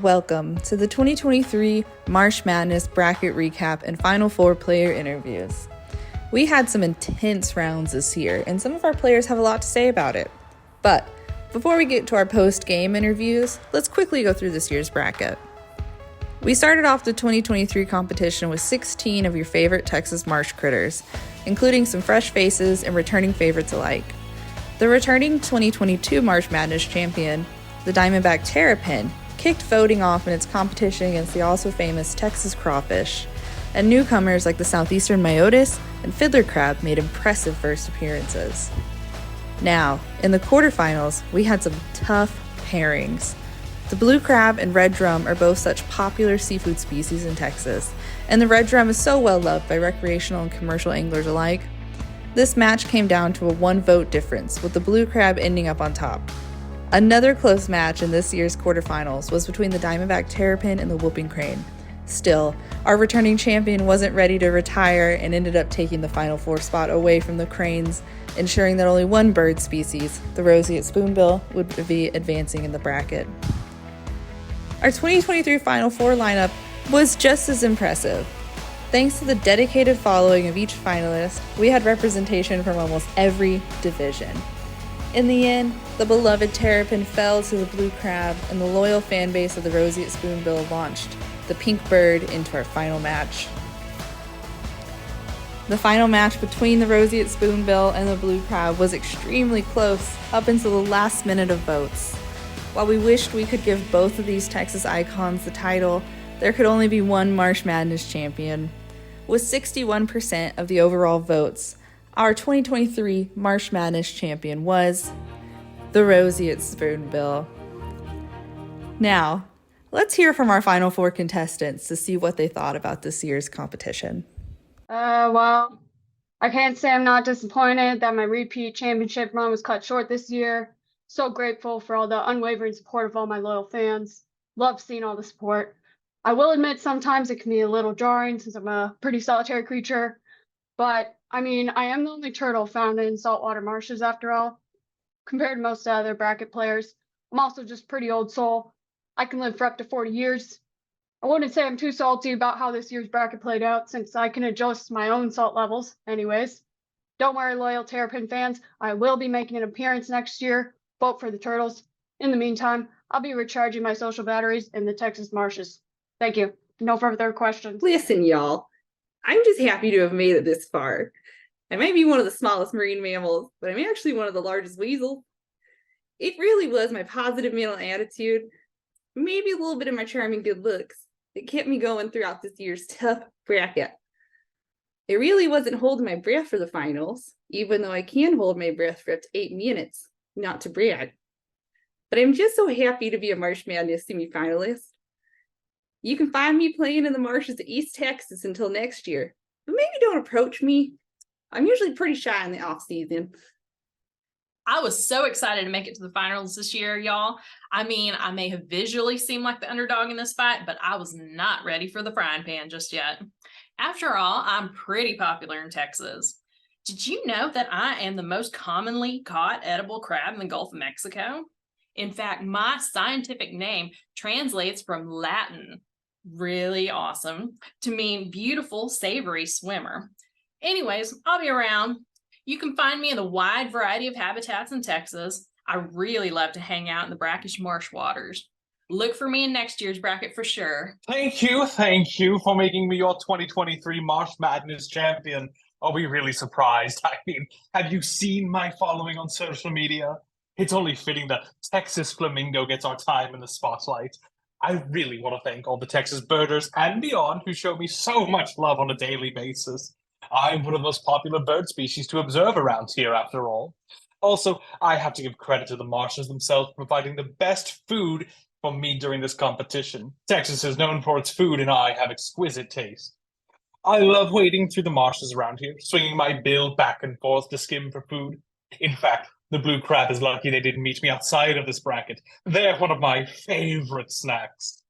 Welcome to the 2023 Marsh Madness bracket recap and Final Four player interviews. We had some intense rounds this year, and some of our players have a lot to say about it. But before we get to our post-game interviews, let's quickly go through this year's bracket. We started off the 2023 competition with 16 of your favorite Texas Marsh critters, including some fresh faces and returning favorites alike. The returning 2022 Marsh Madness champion, the Diamondback Terrapin, kicked voting off in its competition against the also famous Texas Crawfish, and newcomers like the Southeastern Myotis and Fiddler Crab made impressive first appearances. Now, in the quarterfinals, we had some tough pairings. The blue crab and red drum are both such popular seafood species in Texas, and the red drum is so well loved by recreational and commercial anglers alike. This match came down to a one-vote difference, with the blue crab ending up on top. Another close match in this year's quarterfinals was between the Diamondback Terrapin and the Whooping Crane. Still, our returning champion wasn't ready to retire and ended up taking the Final Four spot away from the Cranes, ensuring that only one bird species, the roseate spoonbill, would be advancing in the bracket. Our 2023 Final Four lineup was just as impressive. Thanks to the dedicated following of each finalist, we had representation from almost every division. In the end, the beloved Terrapin fell to the blue crab, and the loyal fan base of the roseate spoonbill launched the pink bird into our final match. The final match between the roseate spoonbill and the blue crab was extremely close up until the last minute of votes. While we wished we could give both of these Texas icons the title, there could only be one Marsh Madness champion. With 61% of the overall votes, our 2023 Marsh Madness champion was the roseate spoonbill. Now, let's hear from our Final Four contestants to see what they thought about this year's competition. Well, I can't say I'm not disappointed that my repeat championship run was cut short this year. So grateful for all the unwavering support of all my loyal fans. Love seeing all the support. I will admit sometimes it can be a little jarring since I'm a pretty solitary creature, but I mean, I am the only turtle found in saltwater marshes after all. Compared to most other bracket players, I'm also just pretty old soul. I can live for up to 40 years. I wouldn't say I'm too salty about how this year's bracket played out since I can adjust my own salt levels anyways. Don't worry, loyal Terrapin fans, I will be making an appearance next year. Vote for the turtles. In the meantime, I'll be recharging my social batteries in the Texas marshes. Thank you. No further questions. Listen, y'all, I'm just happy to have made it this far. I might be one of the smallest marine mammals, but I'm actually one of the largest weasels. It really was my positive mental attitude, maybe a little bit of my charming good looks, that kept me going throughout this year's tough bracket. It really wasn't holding my breath for the finals, even though I can hold my breath for up to 8 minutes, not to brag. But I'm just so happy to be a Marsh Madness semi-finalist. You can find me playing in the marshes of East Texas until next year, but maybe don't approach me. I'm usually pretty shy in the off season. I was so excited to make it to the finals this year, y'all. I mean, I may have visually seemed like the underdog in this fight, but I was not ready for the frying pan just yet. After all, I'm pretty popular in Texas. Did you know that I am the most commonly caught edible crab in the Gulf of Mexico? In fact, my scientific name translates from Latin, really awesome, to mean beautiful, savory swimmer. Anyways, I'll be around. You can find me in the wide variety of habitats in Texas. I really love to hang out in the brackish marsh waters. Look for me in next year's bracket for sure. Thank you for making me your 2023 Marsh Madness champion. Are we really surprised? I mean, have you seen my following on social media? It's only fitting that Texas Flamingo gets our time in the spotlight. I really want to thank all the Texas birders and beyond who show me so much love on a daily basis. I'm one of the most popular bird species to observe around here, after all. Also, I have to give credit to the marshes themselves for providing the best food for me during this competition. Texas is known for its food, and I have exquisite taste. I love wading through the marshes around here, swinging my bill back and forth to skim for food. In fact, the blue crab is lucky they didn't meet me outside of this bracket. They're one of my favorite snacks.